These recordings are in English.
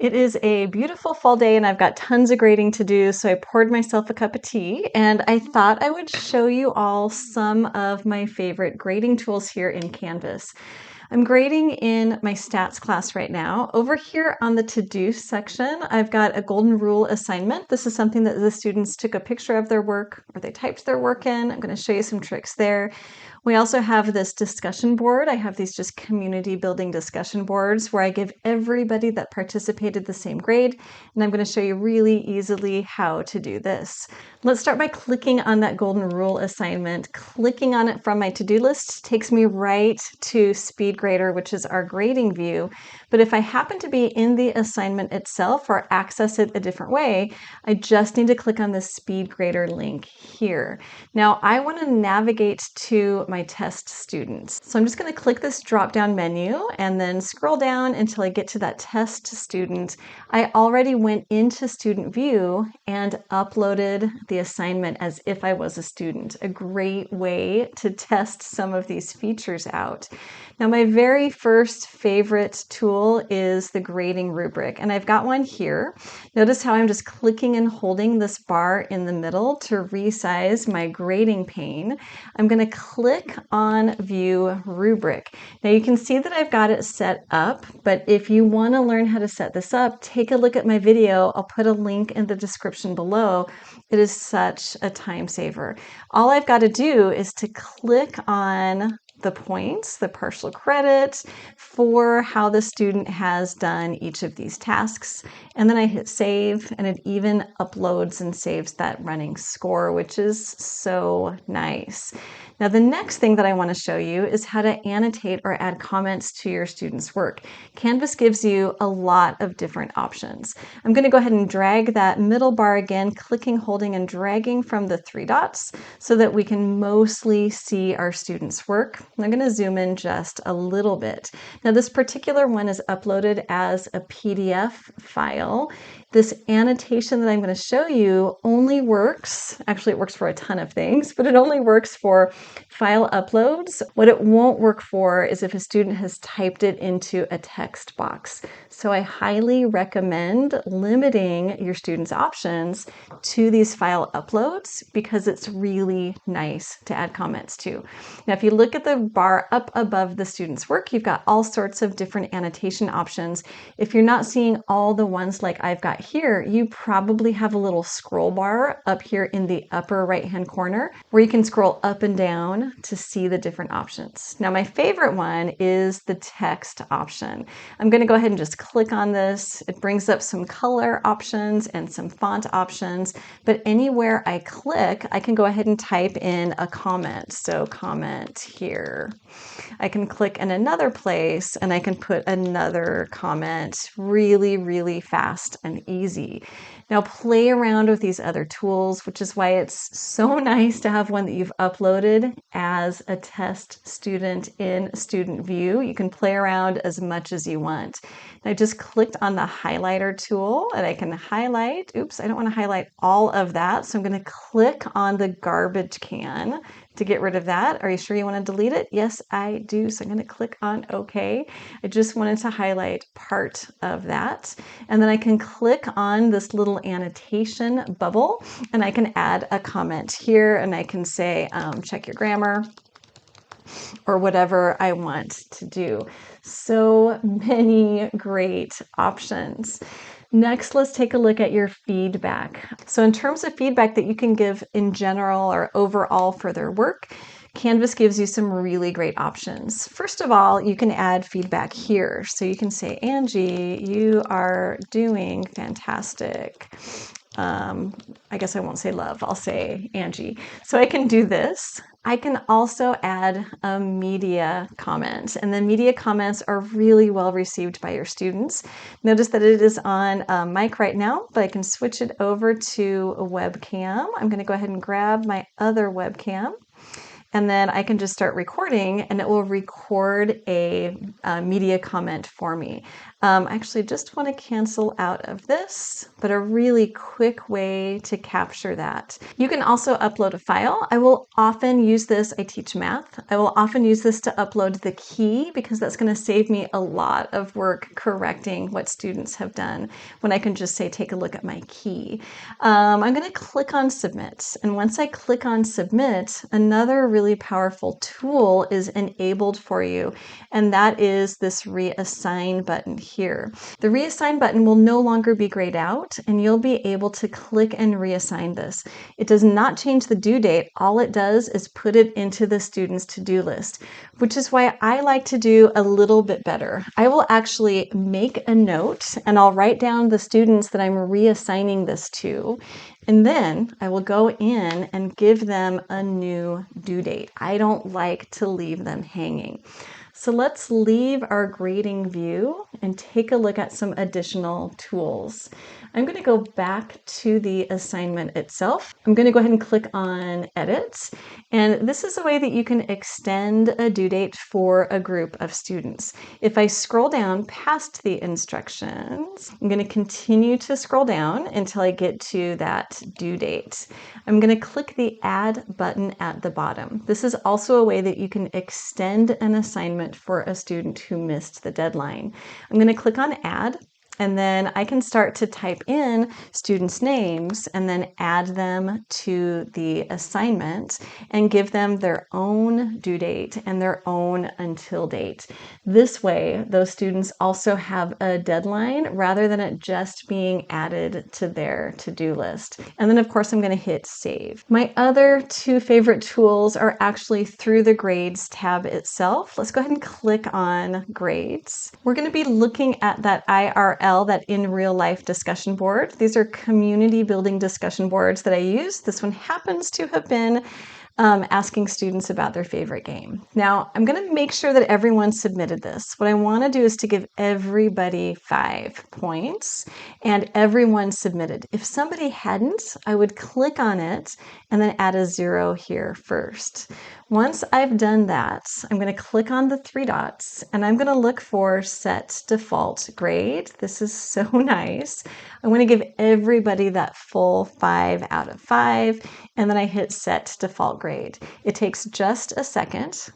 It is a beautiful fall day and I've got tons of grading to do, so I poured myself a cup of tea and I thought I would show you all some of my favorite grading tools here in Canvas. I'm grading in my stats class right now. Over here on the to-do section, I've got a golden rule assignment. This is something that the students took a picture of their work or they typed their work in. I'm going to show you some tricks there. We also have this discussion board. I have these just community building discussion boards where I give everybody that participated the same grade, and I'm going to show you really easily how to do this. Let's start by clicking on that golden rule assignment. Clicking on it from my to-do list takes me right to SpeedGrader, which is our grading view. But if I happen to be in the assignment itself or access it a different way, I just need to click on the SpeedGrader link here. Now I want to navigate to my test students. So I'm just going to click this drop-down menu and then scroll down until I get to that test student. I already went into student view and uploaded the assignment as if I was a student. A great way to test some of these features out. Now my very first favorite tool is the grading rubric, and I've got one here. Notice how I'm just clicking and holding this bar in the middle to resize my grading pane. I'm going to click on View Rubric. Now you can see that I've got it set up, but if you want to learn how to set this up, take a look at my video. I'll put a link in the description below. It is such a time saver. All I've got to do is to click on the points, the partial credit for how the student has done each of these tasks. And then I hit save and it even uploads and saves that running score, which is so nice. Now the next thing that I want to show you is how to annotate or add comments to your students' work. Canvas gives you a lot of different options. I'm going to go ahead and drag that middle bar again, clicking, holding, and dragging from the three dots so that we can mostly see our students' work. I'm going to zoom in just a little bit. Now this particular one is uploaded as a PDF file. This annotation that I'm going to show you only works, actually it works for a ton of things, but it only works for file uploads. What it won't work for is if a student has typed it into a text box. So I highly recommend limiting your students' options to these file uploads because it's really nice to add comments to. Now, if you look at the bar up above the student's work, you've got all sorts of different annotation options. If you're not seeing all the ones like I've got here, you probably have a little scroll bar up here in the upper right-hand corner where you can scroll up and down to see the different options. Now, my favorite one is the text option. I'm going to go ahead and just click on this. It brings up some color options and some font options, but anywhere I click, I can go ahead and type in a comment. So comment here. I can click in another place and I can put another comment really, really fast and easy. Now play around with these other tools, which is why it's so nice to have one that you've uploaded as a test student in student view. You can play around as much as you want. And I just clicked on the highlighter tool and I can highlight. Oops, I don't want to highlight all of that. So I'm going to click on the garbage can to get rid of that. Are you sure you want to delete it? Yes, I do. So I'm going to click on OK. I just wanted to highlight part of that. And then I can click on this little annotation bubble and I can add a comment here and I can say, check your grammar or whatever I want to do. So many great options. Next, let's take a look at your feedback. So in terms of feedback that you can give in general or overall for their work, Canvas gives you some really great options. First of all, you can add feedback here. So you can say, Angie, you are doing fantastic. I guess I won't say love, I'll say Angie. So I can do this. I can also add a media comment, and the media comments are really well received by your students. Notice that it is on mic right now, but I can switch it over to a webcam. I'm going to go ahead and grab my other webcam. and then I can just start recording and it will record a media comment for me. I actually just want to cancel out of this, but a really quick way to capture that. You can also upload a file. I will often use this, I teach math. I will often use this to upload the key because that's going to save me a lot of work correcting what students have done when I can just say, take a look at my key. I'm going to click on submit. And once I click on submit, another really powerful tool is enabled for you. And that is this reassign button here. The reassign button will no longer be grayed out and you'll be able to click and reassign this. It does not change the due date. All it does is put it into the student's to-do list, which is why I like to do a little bit better. I will actually make a note and I'll write down the students that I'm reassigning this to. And then I will go in and give them a new due date. I don't like to leave them hanging. So let's leave our grading view and take a look at some additional tools. I'm going to go back to the assignment itself. I'm going to go ahead and click on Edit. And this is a way that you can extend a due date for a group of students. If I scroll down past the instructions, I'm going to continue to scroll down until I get to that due date. I'm going to click the Add button at the bottom. This is also a way that you can extend an assignment for a student who missed the deadline. I'm going to click on Add. And then I can start to type in students' names and then add them to the assignment and give them their own due date and their own until date. This way, those students also have a deadline rather than it just being added to their to-do list. And then of course, I'm going to hit save. My other two favorite tools are actually through the grades tab itself. Let's go ahead and click on grades. We're going to be looking at that IRL, that in real life discussion board. These are community building discussion boards that I use. This one happens to have been asking students about their favorite game. Now, I'm going to make sure that everyone submitted this. What I want to do is to give everybody 5 points, and everyone submitted. If somebody hadn't, I would click on it and then add a 0 here first. Once I've done that, I'm going to click on the 3 dots and I'm going to look for set default grade. This is so nice. I want to give everybody that full 5 out of 5, and then I hit set default grade. It takes just a second.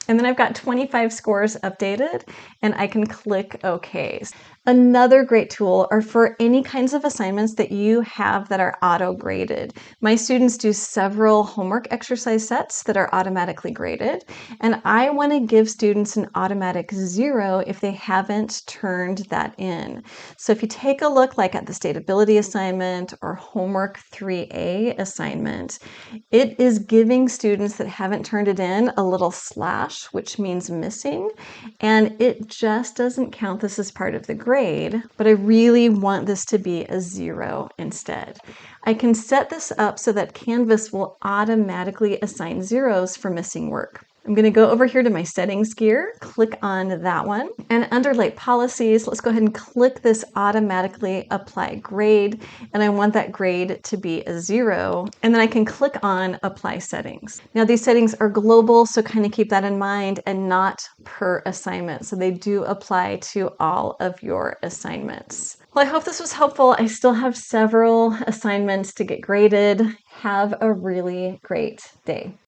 And then I've got 25 scores updated and I can click OK. Another great tool are for any kinds of assignments that you have that are auto-graded. My students do several homework exercise sets that are automatically graded, and I want to give students an automatic 0 if they haven't turned that in. So if you take a look like at the state ability assignment or homework 3A assignment, it is giving students that haven't turned it in a little slash, which means missing, and it just doesn't count this as part of the grade. But I really want this to be a 0 instead. I can set this up so that Canvas will automatically assign 0s for missing work. I'm going to go over here to my settings gear, click on that one, and under late policies, let's go ahead and click this automatically apply grade, and I want that grade to be a 0, and then I can click on apply settings. Now these settings are global, so kind of keep that in mind, and not per assignment, so they do apply to all of your assignments. Well, I hope this was helpful. I still have several assignments to get graded. Have a really great day.